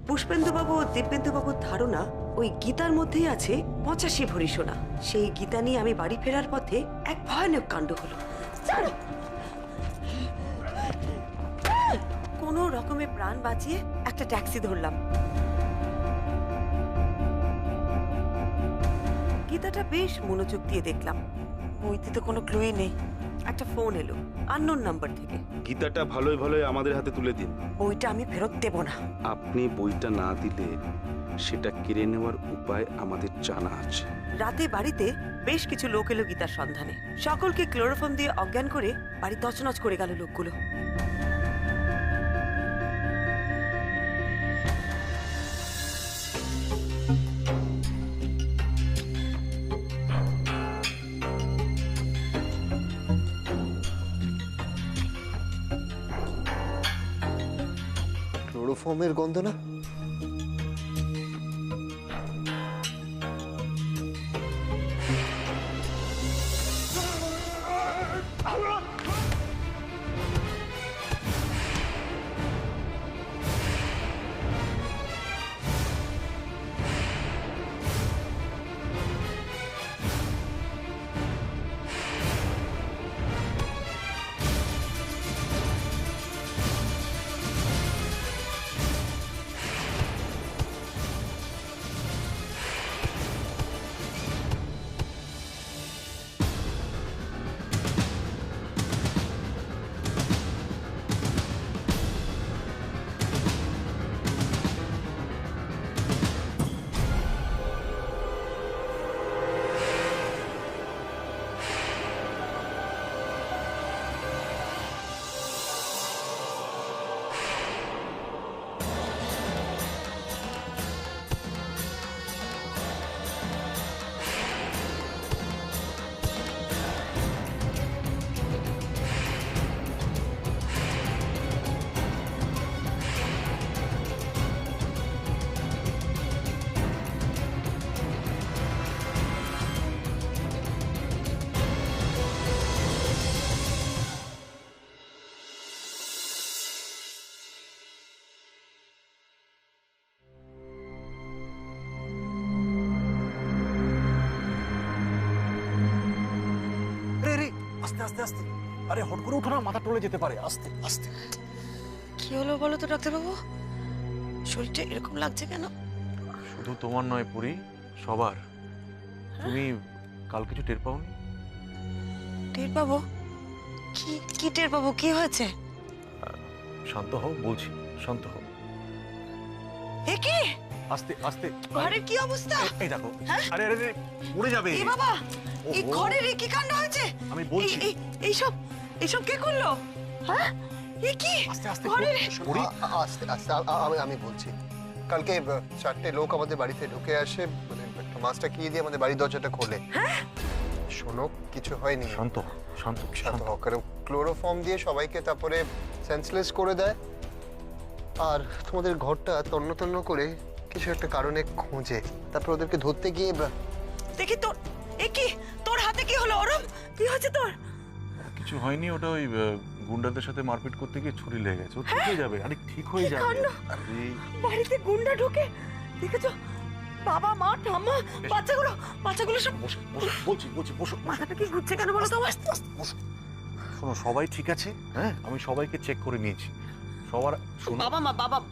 পুষ্পেন্দুবাবু ও দিব্যেন্দুবাবুর ধারণা ওই গীতার মধ্যেই আছে 85 ভরি সোনা। সেই গীতা নিয়ে আমি বাড়ি ফেরার পথে এক ভয়ানক কাণ্ড হলো। কোন রকমে প্রাণ বাঁচিয়ে একটা ট্যাক্সি ধরলাম। গীতাটা বেশ মনোযোগ দিয়ে দেখলাম, বইতে তো কোনো ক্লুই নেই। একটা ফোন এলো আননোন নাম্বার থেকে। গীতাটা ভালোই ভালোই আমাদের হাতে তুলে দিন। বইটা আমি ফেরত দেব না। আপনি বইটা না দিলে সেটা কেড়ে নেওয়ার উপায় আমাদের জানা আছে। রাতে বাড়িতে বেশ কিছু লোক এলো গীতার সন্ধানে। সকলকে ক্লোরোফর্ম দিয়ে অজ্ঞান করে বাড়ি তছনছ করে গেল লোকগুলো। ক্লোরোফর্মের গন্ধ না? আস্তে আস্তে, আরে হট করে উঠো না, মাথা টলে যেতে পারে। আস্তে আস্তে। কি হলো বলো তো ডাক্তারবাবু, শরীরটা এরকম লাগছে কেন? শুধু তোমার নয় পুরি, সবার। তুমি কাল কিছু টের পাওনি? টের পাবো? কি টের পাবো? কি হয়েছে? শান্ত হও বলছি, শান্ত হও। এ কি? আস্তে আস্তে। ঘরের কি অবস্থা? এই দেখো। আরে আরে উড়ে যাবে। এ বাবা, এই ঘরের কি কাণ্ড হয়েছে? আমি বলছি। এইসব কে করলো? হ্যাঁ, এ কি? আস্তে আস্তে ঘরের আস্তে আস্তে আমি বলছি। কালকে 4টে লোক আমাদের বাড়িতে ঢুকে আসে, মানে একটা মাছটা কি দিয়ে আমাদের বাড়ির দরজাটা খোলে। শোনো, কিছু হয়নি। শান্ত শান্ত শান্ত হও। কারণ ক্লোরোফর্ম দিয়ে সবাইকে তারপরে সেন্সলেস করে দেয়, আর তোমাদের ঘরটা তন্ন তন্ন করে কিছু একটা কারণে খোঁজে। তারপর ওদেরকে ধরতে গিয়ে দেখি তোর এ কি, তোর হাতে কি হলো? অরম, কি হয়েছে তোর? কিছু হয়নি, ওটা ওই গুন্ডাদের সাথে মারপিট করতে গিয়ে ছুরি লেগে গেছে। ও ঠিক হয়ে যাবে, আরে ঠিক হয়ে যাবে। বাড়িতে গুন্ডা ঢোকে দেখেছো? বাবা মা ঠাম্মা বাচ্চাগুলো সব বলছি বসো। মাথাটা কি ঘুরছে কেন বলো তো? শোনো, সবাই ঠিক আছে। হ্যাঁ, আমি সবাইকে চেক করে নিয়েছি। সবার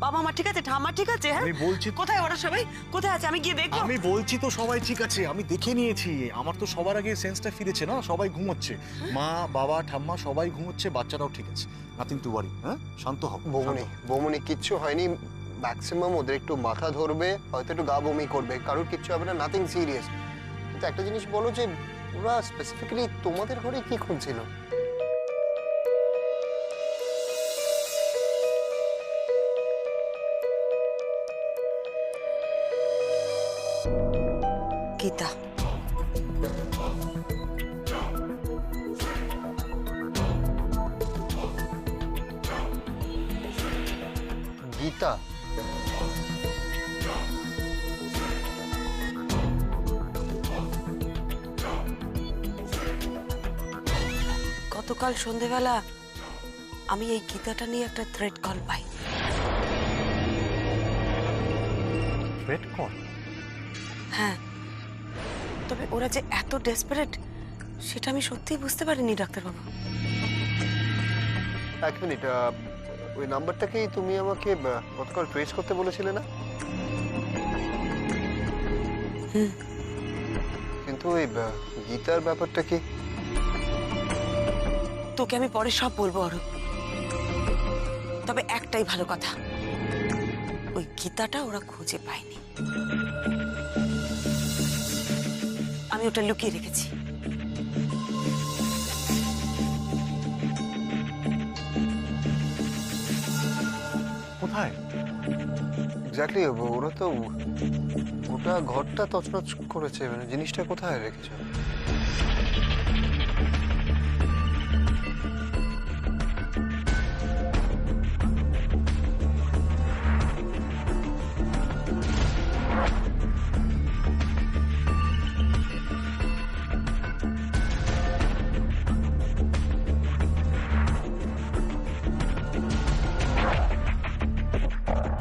বাবা মা ঠিক আছে, ঠাম্মা ঠিক আছে? আমি বলছি। কোথায় ওরা সবাই? কোথায় আছে? আমি গিয়ে দেখবো। আমি বলছি তো সবাই ঠিক আছে, আমি দেখে নিয়েছি। আমার তো সবার আগে সেন্সটা ফিরেছে না, সবাই ঘুমোচ্ছে। মা বাবা ঠাম্মা সবাই ঘুমোচ্ছে, বাচ্চারাও ঠিক আছে। Nothing to worry. হ্যাঁ, শান্ত হও। বৌমনি কিচ্ছু হয়নি। ম্যাক্সিমাম ওদের একটু মাথা ধরবে, হয়তো একটু গা বমি করবে, কারোর কিচ্ছু হবে না, নাথিং সিরিয়াস। কিন্তু একটা জিনিস বলো, যে ওরা স্পেসিফিক্যালি তোমাদের ঘরে কি খুঁজছিল? গীতা। গীতা? গতকাল সন্ধেবেলা আমি এই গীতাটা নিয়ে একটা থ্রেড কল পাই। Red call? হ্যাঁ, তবে ওরা যে এত ডেসপারেট সেটা আমি সত্যিই বুঝতে পারিনি ডাক্তারবাবু। এক মিনিট, ওই নাম্বারটাকেই তুমি আমাকে গতকাল ট্রেস করতে বলেছিলে না? হুম। কিন্তু ওই গীতার ব্যাপারটা কি? তোকে আমি পরে সব বলবো অরূপ, তবে একটাই ভালো কথা, ওই গীতাটা ওরা খুঁজে পায়নি। আমি ওটা লুকিয়ে রেখেছি। কোথায়? এক্স্যাক্টলি, ওরা তো ওটা ঘরটা তছনছ করেছে, মানে জিনিসটা কোথায় রেখেছে?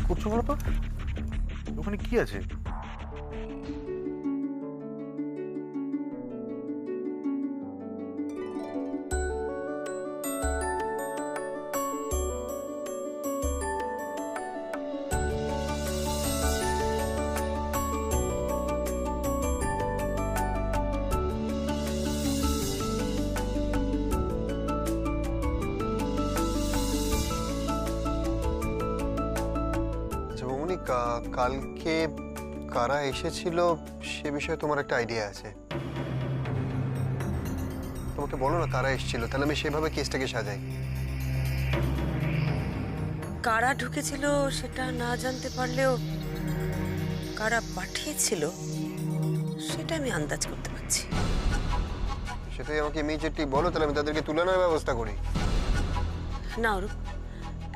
করছো বলো তো? ওখানে কি আছে? আচ্ছা মামনি, কালকে কারা এসেছিল সে বিষয়ে তোমার একটা আইডিয়া আছে? তোমাকে বলো না কারা এসেছিল, তাহলে আমি সেভাবে কেসটাকে সাজাই। কারা ঢুকেছিল সেটা না জানতে পারলেও কারা পাঠিয়েছিল সেটা আমি আন্দাজ করতে পারছি। সেটাই আমাকে ইমিডিয়েটলি বলো, তাহলে আমি তাদেরকে তুলে নেওয়ার ব্যবস্থা করি। না অরূপ,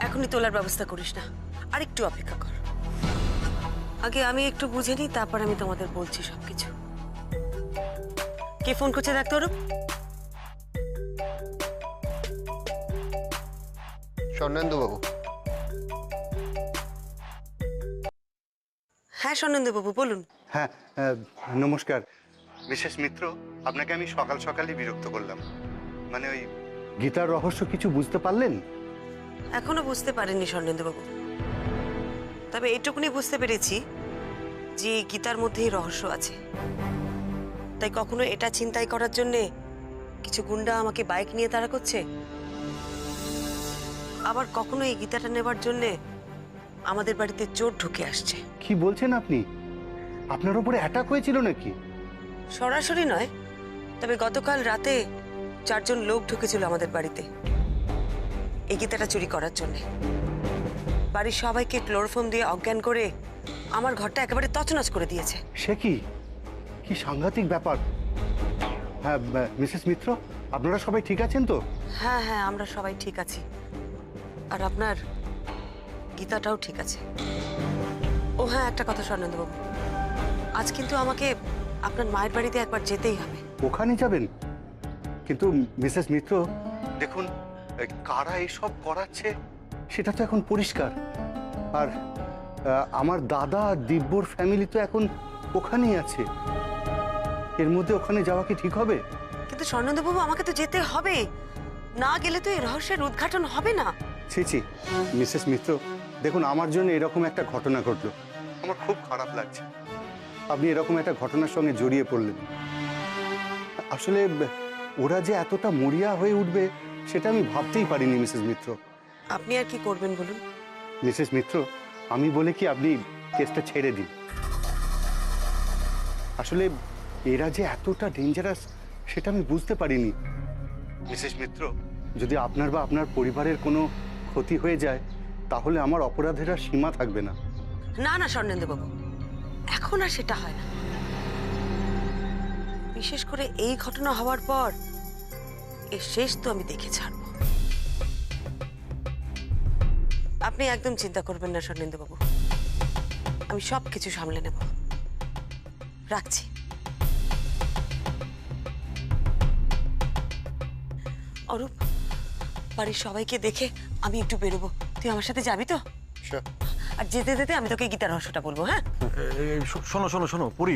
এখনই তোলার ব্যবস্থা করিস না, আর একটু অপেক্ষা কর। আগে আমি একটু বুঝে নিই, তারপর আমি তোমাদের বলছি সবকিছু। কে ফোন করছে দেখতো অরূপ? স্বর্ণেন্দু বাবু। হ্যাঁ স্বর্ণেন্দু বাবু বলুন। হ্যাঁ, নমস্কার মিসেস মিত্র। আপনাকে আমি সকাল সকালই বিরক্ত করলাম। মানে ওই গীতার রহস্য কিছু বুঝতে পারলেন? এখনো বুঝতে পারেননি স্বর্ণেন্দু বাবু, তবে এইটুকুনি বুঝতে পেরেছি যে এই গীতার মধ্যেই রহস্য আছে। তাই কখনো এটা ছিনতাই করার জন্যে কিছু গুন্ডা আমাকে বাইক নিয়ে তাড়া করছে, আবার কখনো এই গীতাটা নেবার জন্যে আমাদের বাড়িতে চোর ঢুকে আসছে। কি বলছেন আপনি? আপনার উপরে অ্যাটাক হয়েছিল নাকি? সরাসরি নয়, তবে গতকাল রাতে 4 জন লোক ঢুকেছিল আমাদের বাড়িতে এই গীতাটা চুরি করার জন্যে। বাড়ির সবাইকে ক্লোরোফর্ম দিয়ে অজ্ঞান করে আমার ঘরটা একেবারে তছনছ করে দিয়েছে। সে কি কি সাংঘাতিক ব্যাপার! হ্যাঁ মিসেস মিত্র, আপনারা সবাই ঠিক আছেন তো? হ্যাঁ হ্যাঁ, আমরা সবাই ঠিক আছি, আর আপনার গীতাটাও ঠিক আছে। ও হ্যাঁ, একটা কথা স্বর্ণেন্দুবাবু, আজ কিন্তু আমাকে আপনার মায়ের বাড়িতে একবার যেতেই হবে। ওখানে যাবেন? কিন্তু মিসেস মিত্র দেখুন, কারা এসব করাচ্ছে সেটা তো এখন পরিষ্কার। আর আমার দাদা দিব্যর ফ্যামিলি তো এখন ওখানেই আছে। এর মধ্যে ওখানে যাওয়া কি ঠিক হবে? কিন্তু স্বর্ণেন্দুবাবু, আমাকে তো যেতে হবে, না গেলে তো এই রহস্যের উদ্ঘাটন হবে না। ছি ছি মিসেস মিত্র, দেখুন আমার জন্য এরকম একটা ঘটনা ঘটলো, আমার খুব খারাপ লাগছে। আপনি এরকম একটা ঘটনার সঙ্গে জড়িয়ে পড়লেন। আসলে ওরা যে এতটা মরিয়া হয়ে উঠবে সেটা আমি ভাবতেই পারিনি মিসেস মিত্র। আপনি আর কি করবেন বলুন? মিসেস মিত্র, আমি বলে কি আপনি কেসটা ছেড়ে দিন। আসলে এরা যে এতটা ডেঞ্জারাস সেটা আমি বুঝতে পারিনি। মিসেস মিত্র, যদি আপনার বা আপনার পরিবারের কোনো ক্ষতি হয়ে যায় তাহলে আমার অপরাধের আর সীমা থাকবে না। না না স্বর্ণেন্দুবাবু, এখন আর সেটা হয় না। বিশেষ করে এই ঘটনা হওয়ার পর এর শেষ তো আমি দেখে ছাড়ব। আপনি একদম চিন্তা করবেন না স্বর্ণেন্দুবাবু, আমি সব কিছু সামলে নেব। রাখছি। অরূপ, বাড়ির সবাইকে দেখে আমি একটু বেরোবো, তুই আমার সাথে যাবি তো? Sure. আর যেতে যেতে আমি তোকে গীতার রহস্যটা বলবো, হ্যাঁ? শোনো শোনো শোনো পরি,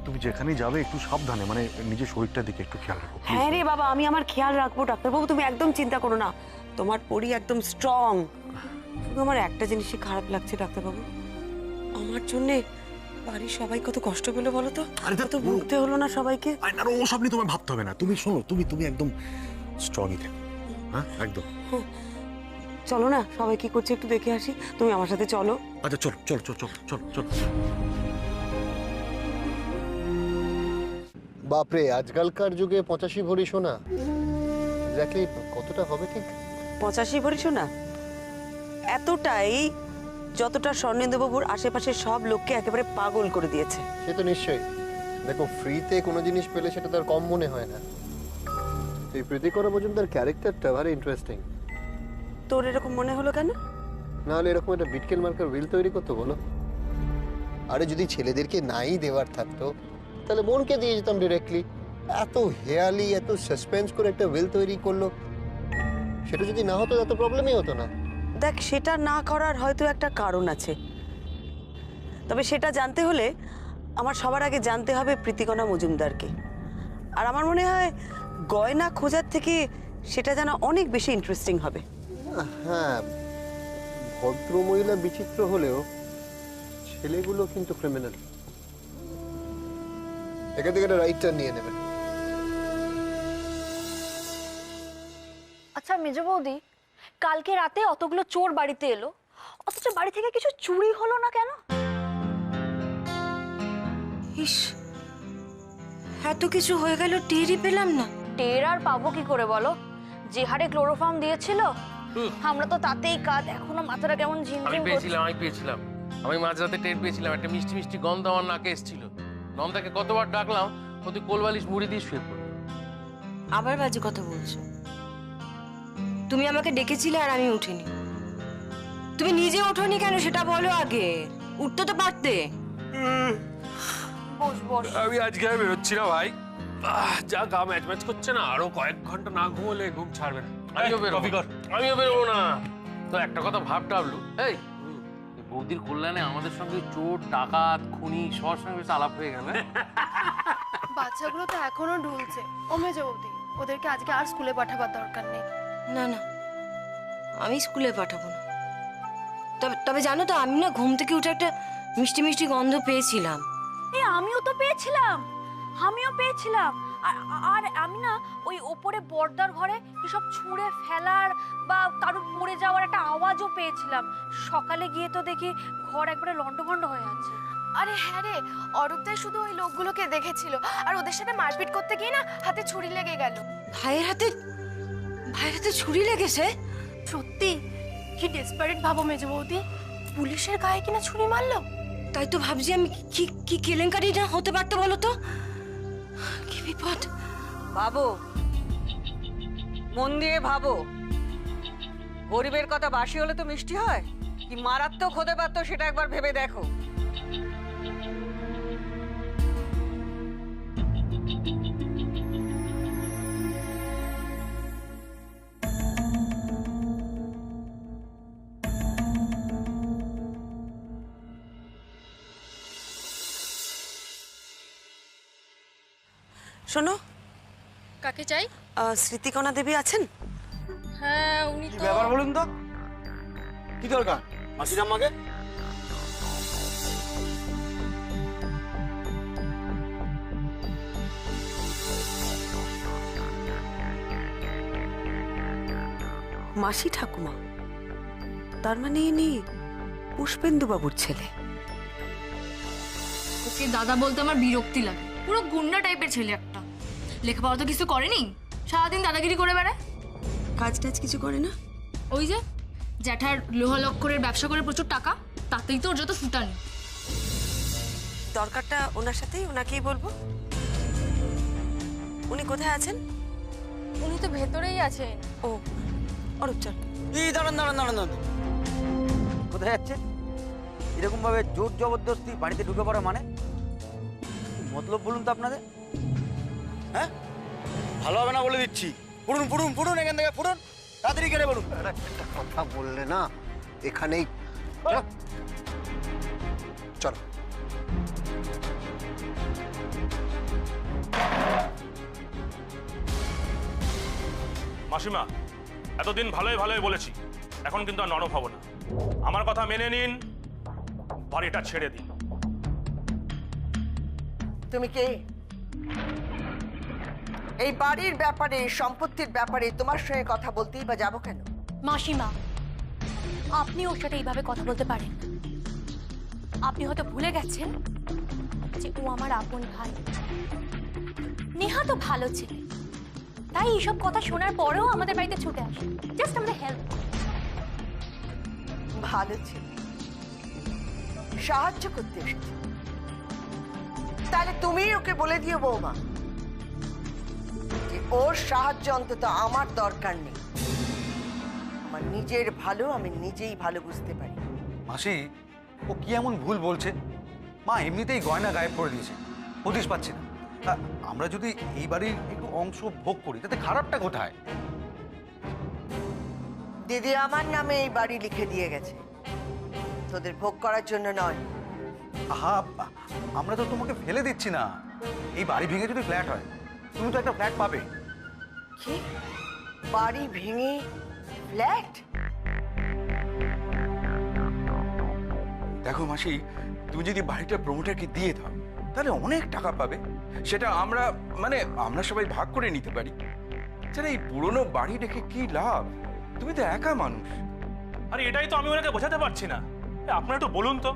তুমি যেখানেই যাবে একটু সাবধানে, মানে নিজের শরীরটার দিকে একটু খেয়াল রাখো please। হ্যাঁ রে বাবা, আমি আমার খেয়াল রাখবো ডাক্তারবাবু, তুমি একদম চিন্তা করো না। তোমার পরি একদম স্ট্রং। শুধু আমার একটা জিনিসই খারাপ লাগছে ডাক্তারবাবু, আমার জন্যে বাড়ির সবাই কত কষ্ট পেলো বলো তো। আরে তা কত ভুগতে হলো না সবাইকে। আরে না, ওসব নিয়ে তোমায় ভাবতে হবে না। তুমি শোনো, তুমি একদম স্ট্রংই থাকো, হ্যাঁ একদম। চলো না, সবাই কি করছে একটু দেখে আসি, তুমি আমার সাথে চলো। আচ্ছা চলো চলো চলো চলো চলো চলো। বাপরে, আজকালকার যুগে 85 ভরি সোনা এক্স্যাক্টলি কতটা হবে ঠিক? 85 ভরি সোনা এতটাই যতটা স্বর্ণেন্দুবাবুর আশেপাশের সব লোককে একেবারে পাগল করে দিয়েছে। সে তো নিশ্চয়ই। দেখো, ফ্রিতে কোনো জিনিস পেলে সেটা তার কম মনে হয় না। এই প্রীতিকরা মজুমদার ক্যারেক্টারটা ভারি ইন্টারেস্টিং। তোর এরকম মনে হলো কেন? নাহলে এরকম একটা বিটকেল মার্কার উইল তৈরি করতো বলো? আরে যদি ছেলেদেরকে নাই দেওয়ার থাকতো তাহলে বোনকে দিয়ে যেতাম ডিরেক্টলি। এত হেয়ালি, এত সাসপেন্স করে একটা উইল তৈরি করলো, সেটা যদি না হতো এত প্রবলেমই হতো না। দেখ, সেটা না করার হয়তো একটা কারণ আছে, তবে সেটা জানতে হলে আমার সবার আগে জানতে হবে প্রীতিকণা মজুমদারকে। আর আমার মনে হয় গয়না খোঁজার থেকে সেটা জানা অনেক বেশি ইন্টারেস্টিং হবে। হ্যাঁ, ভদ্রমহিলা বিচিত্র হলেও ছেলেগুলো কিন্তু ক্রিমিনাল। এখান থেকে একটা রাইট টার্ন নিয়ে নেবেন। আচ্ছা মেজো বৌদি, কালকে রাতে অতগুলো চোর বাড়িতে এলো, অথচ বাড়ি থেকে কিছু চুরি হলো না কেন? ইস, এত কিছু হয়ে গেল, টেরই পেলাম না। টের আর পাবো কি করে বলো? যে হারে ক্লোরোফর্ম দিয়েছিল, আমরা তো তাতেই কাজ। এখনো মাথাটা কেমন ঝিমঝিম করছে। আমি পেয়েছিলাম। আমি মাঝরাতে টের পেয়েছিলাম, একটা মিষ্টি মিষ্টি গন্ধ আমার নাকে এসেছিল। নন্দাকে কতবার ডাকলাম, ও তুই কোলবালিশ মুড়ি দিয়ে শুয়ে পড়ল। আবার বাজে কথা বলছো। তুমি আমাকে ডেকেছিলে আর আমি উঠিনি। তুমি নিজে ওঠোনি কেন সেটা বলো আগে। উঠতে তো পারতে। বস বস। আমি আজকে আর বেরোচ্ছি না ভাই। যা গা ম্যাচ ম্যাচ করছে না, আরো কয়েক ঘন্টা না ঘুমোলে ঘুম ছাড়বে না। আমিও বেরোবো না। তো একটা কথা ভাব ডাবলু, এই বৌদির কল্যাণে আমাদের সঙ্গে চোর, ডাকাত, খুনি সবার সঙ্গে বেশ আলাপ হয়ে গেল। বাচ্চাগুলো তো এখনো ঢুলছে। ও মেজো বৌদি, ওদেরকে আজকে আর স্কুলে পাঠাবার দরকার নেই। না না, আমি স্কুলে পাঠাবো না। তবে জানো তো, আমি না ঘুম থেকে উঠে একটা মিষ্টি মিষ্টি গন্ধ পেয়েছিলাম। এই আমিও তো পেয়েছিলাম, আর আমি না ওই ওপরে পর্দার ঘরে এসব ছুঁড়ে ফেলার বা কারোর পড়ে যাওয়ার একটা আওয়াজও পেয়েছিলাম। সকালে গিয়ে তো দেখি ঘর একবারে লন্ডভন্ড হয়ে আছে। আরে হ্যাঁ রে, অরূপদাই শুধু ওই লোকগুলোকে দেখেছিল, আর ওদের সাথে মারপিট করতে গিয়ে না হাতে ছুরি লেগে গেল। ভাইয়ের হাতে ছুরি লেগেছে? সত্যি? কি ডেসপারেট ভাবো মেজো বৌদি, পুলিশের গায়ে কিনা ছুরি মারলো। তাই তো ভাবছি আমি, কি কেলেঙ্কারি না হতে পারতো বলো তো। কি বিপদ। ভাবো, মন দিয়ে ভাবো, গরিবের কথা বাসি হলে তো মিষ্টি হয়, কি মারাত্মক হতে পারতো সেটা একবার ভেবে দেখো। শোনো, কাকে চাই? স্মৃতিকণা দেবী আছেন? হ্যাঁ, উনি তো। ব্যাপার বলুন তো, কি দরকার মাসির আম্মাকে? মাসি ঠাকুমা, তার মানে ইনি পুষ্পেন্দু বাবুর ছেলে। ওকে দাদা বলতে আমার বিরক্তি লাগে। পুরো গুন্ডা টাইপের ছেলে একটা। লেখাপড়া তো কিছু করেনি, সারাদিন দাদাগিরি করে বেড়ায়। কাজ টাজ কিছু করে না? ওই যে জ্যাঠার লোহা লক্করের ব্যবসা করে প্রচুর টাকা, তাতেই তো ওর যত ফুটানি। দরকারটা ওনার সাথেই, ওনাকেই বলবো। উনি কোথায় আছেন? উনি তো ভেতরেই আছেন। ও, অরূপ চল। এই দাঁড়ান, কোথায় যাচ্ছে? এরকম ভাবে জোর জবরদস্তি বাড়িতে ঢুকে পড়া মানে মতলব বলুন তো আপনাদের? হ্যাঁ, ভালো হবে না বলে দিচ্ছি। পুড়ুন এখান থেকে পুড়ুন। তাড়াতাড়ি কেটে বলুন। আরে একটা কথা বললে না এখানেই চলো। মাসিমা, এতদিন ভালোই ভালোই বলেছি, এখন কিন্তু আর নরম হব না। আমার কথা মেনে নিন, বাড়িটা ছেড়ে দিন। তুমি কে? এই বাড়ির ব্যাপারে, সম্পত্তির ব্যাপারে তোমার সঙ্গে কথা বলতেই বা যাবো কেন? মাসিমা, আপনি ওর সাথে এইভাবে কথা বলতে পারেন না। আপনি হয়তো ভুলে গেছেন যে ও আমার আপন ভাই। নেহা তো ভালো ছেলে, তাই এইসব কথা শোনার পরেও আমাদের বাড়িতে ছুটে আসে, জাস্ট আমাদের হেল্প। ভালো ছিল, সাহায্য করতে এসেছে। তাহলে তুমি ওকে বলে দিও বৌমা যে ওর সাহায্য অন্তত আমার দরকার নেই। আমার নিজের ভালো আমি নিজেই ভালো বুঝতে পারি। মাসি, ও কি এমন ভুল বলছে? মা এমনিতেই গয়না গায়েব করে দিয়েছে, হদিশ পাচ্ছি না। আমরা যদি এই বাড়ির একটু অংশ ভোগ করি তাতে খারাপটা কোথায়? দিদি আমার নামে এই বাড়ি লিখে দিয়ে গেছে, তোদের ভোগ করার জন্য নয়। আহা, আমরা তো তোমাকে ফেলে দিচ্ছি না। এই বাড়ি ভেঙে যদি ফ্ল্যাট হয়, তুমি তো একটা ফ্ল্যাট পাবে। কি? বাড়ি ভেঙে ফ্ল্যাট? দেখো মাসি, তুমি যদি বাড়িটা প্রমোটারকে দিয়ে দাও তাহলে অনেক টাকা পাবে। সেটা আমরা সবাই ভাগ করে নিতে পারি। তাহলে এই পুরনো বাড়ি রেখে কি লাভ? তুমি তো একা মানুষ। আরে এটাই তো আমি ওনাকে বোঝাতে পারছি না। আপনারা একটু বলুন তো,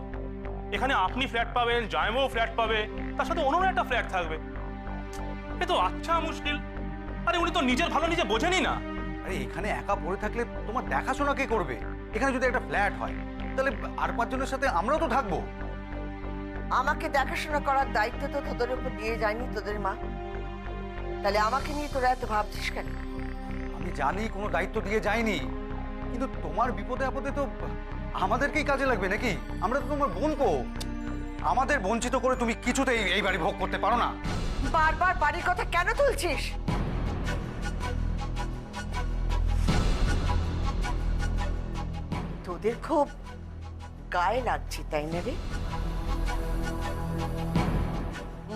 এখানে আপনি ফ্ল্যাট পাবেন, জায়মাও ফ্ল্যাট পাবে, তার সাথে অন্য একটা ফ্ল্যাট থাকবে। এ তো আচ্ছা মুশকিল। আরে উনি তো নিজের ভালো নিজে বোঝেনই না। আরে এখানে একা পড়ে থাকলে তোমার দেখাশোনা কে করবে? এখানে যদি একটা ফ্ল্যাট হয় তাহলে আর পাঁচজনের সাথে আমরাও তো থাকবো। আমাকে দেখাশোনা করার দায়িত্ব তো তোদের উপর দিয়ে যায়নি তোদের মা, তাহলে আমাকে নিয়ে তোরা এত ভাবছিস কেন? আমি জানি কোনো দায়িত্ব দিয়ে যায়নি, কিন্তু তোমার বিপদে আপদে তো আমাদেরকেই কাজে লাগবে নাকি? আমরা তো তোমার বোনকো। আমাদের বঞ্চিত করে তুমি কিছুতেই এই বাড়ি ভোগ করতে পারো না। বারবার বাড়ির কথা কেন তুলছিস? তোদের খুব গায়ে লাগছে তাই না রে?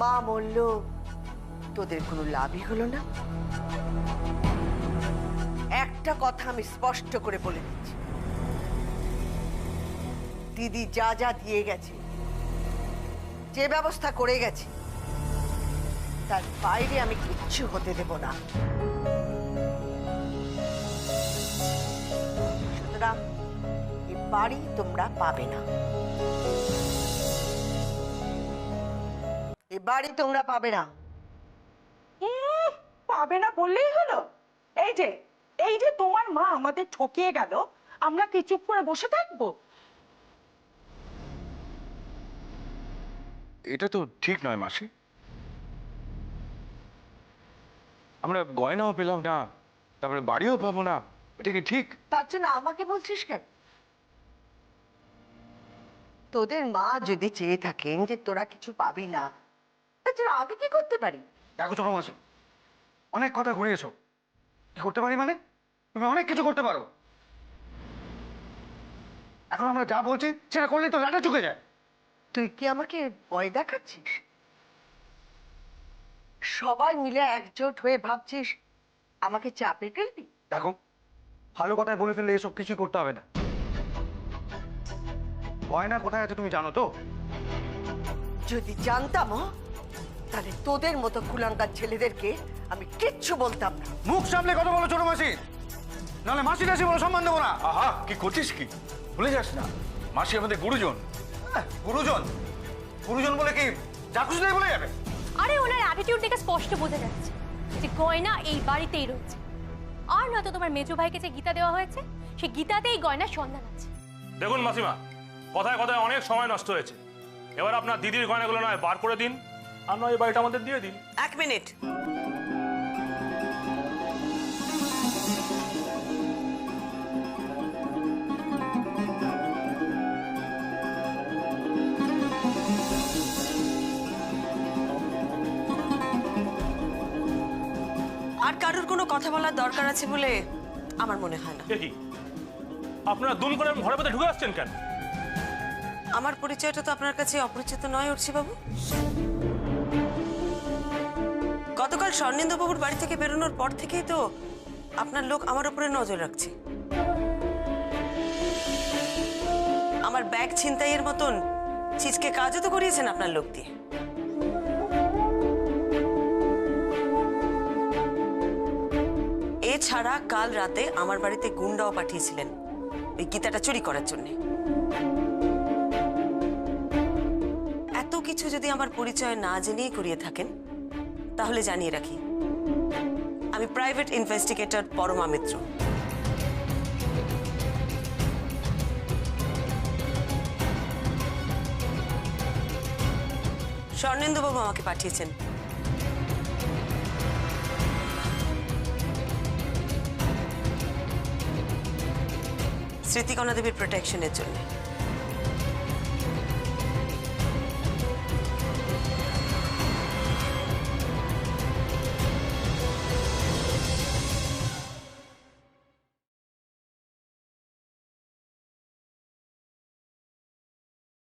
মা মরল, তোদের কোনো লাভই হলো না। একটা কথা আমি স্পষ্ট করে বলে দিচ্ছি, দিদি যা যা দিয়ে গেছে, যে ব্যবস্থা করে গেছে, তার বাইরে আমি কিচ্ছু হতে দেব না। সুতরাং এই বাড়ি তোমরা পাবে না, এই বাড়ি তোমরা পাবে না। পাবে না বললেই হলো? এই যে তোমার মা আমাদের ঠকিয়ে গেল, আমরা কি চুপ করে বসে থাকবো? এটা তো ঠিক নয় মাসি। আমরা গয়নাও পেলাম না, তারপরে বাড়িও পাবো না, এটা কি ঠিক? তার জন্য আমাকে বলছিস কেন? তোদের মা যদি চেয়ে থাকেন যে তোরা কিছু পাবি না, তার জন্য আমি কি করতে পারি? দেখো ছোট মাসি, অনেক কথা ঘুরিয়েছো। কি করতে পারি মানে? তুমি অনেক কিছু করতে পারো। এখন আমরা যা বলছি সেটা করলেই তো লাটা চুকে যায়। তুই কি আমাকে ভয় দেখাচ্ছিস? সবাই মিলে একজোট হয়ে ভাবছিস আমাকে চাপে ফেলবি? দেখো, ভালো কথায় বলে ফেললে এসব কিছু করতে হবে না। গয়না কোথায় আছে তুমি জানো তো? যদি জানতাম তাহলে তোদের মতো কুলাঙ্গার ছেলেদেরকে আমি কিচ্ছু বলতাম না। মুখ সামলে কথা বলো ছোট মাসি, নাহলে মাসি কাছে বলো সম্মান দেবো না। আহা, কি করছিস কি? ভুলে যাস না, মাসি আমাদের গুরুজন। গুরুজন? গুরুজন বলে কি যা খুশি তাই বলে যাবে? আরে ওনার অ্যাটিটিউড দেখে স্পষ্ট বোঝা যাচ্ছে যে গয়না এই বাড়িতেই রয়েছে। আর নয়তো তোমার মেজো ভাইকে যে গীতা দেওয়া হয়েছে, সেই গীতাতেই গয়নার সন্ধান আছে। দেখুন মাসিমা, কথায় কথায় অনেক সময় নষ্ট হয়েছে। এবার আপনার দিদির গয়নাগুলো নয় বার করে দিন, আর নয় এই বাড়িটা আমাদের দিয়ে দিন। এক মিনিট। আর কারোর কোনো কথা বলার দরকার আছে বলে আমার মনে হয় না। কি আপনারা দুম করে ঘরের মধ্যে ঢুকে আসছেন কেন? আমার পরিচয়টা তো আপনার কাছে অপরিচিত নয় অর্চি বাবু। গতকাল স্বর্ণেন্দু বাবুর বাড়ি থেকে বেরোনোর পর থেকেই তো আপনার লোক আমার উপরে নজর রাখছে। আমার ব্যাগ ছিনতাইয়ের মতন ছিচকে কাজও তো করিয়েছেন আপনার লোক দিয়ে। এছাড়া কাল রাতে আমার বাড়িতে গুন্ডাও পাঠিয়েছিলেন ওই গীতাটা চুরি করার জন্য। এত কিছু যদি আমার পরিচয় না জেনেই করিয়ে থাকেন তাহলে জানিয়ে রাখি, আমি প্রাইভেট ইনভেস্টিগেটর পরমা মিত্র। স্বর্ণেন্দু বাবু আমাকে পাঠিয়েছেন স্মৃতিকণা দেবীর প্রোটেকশনের জন্য।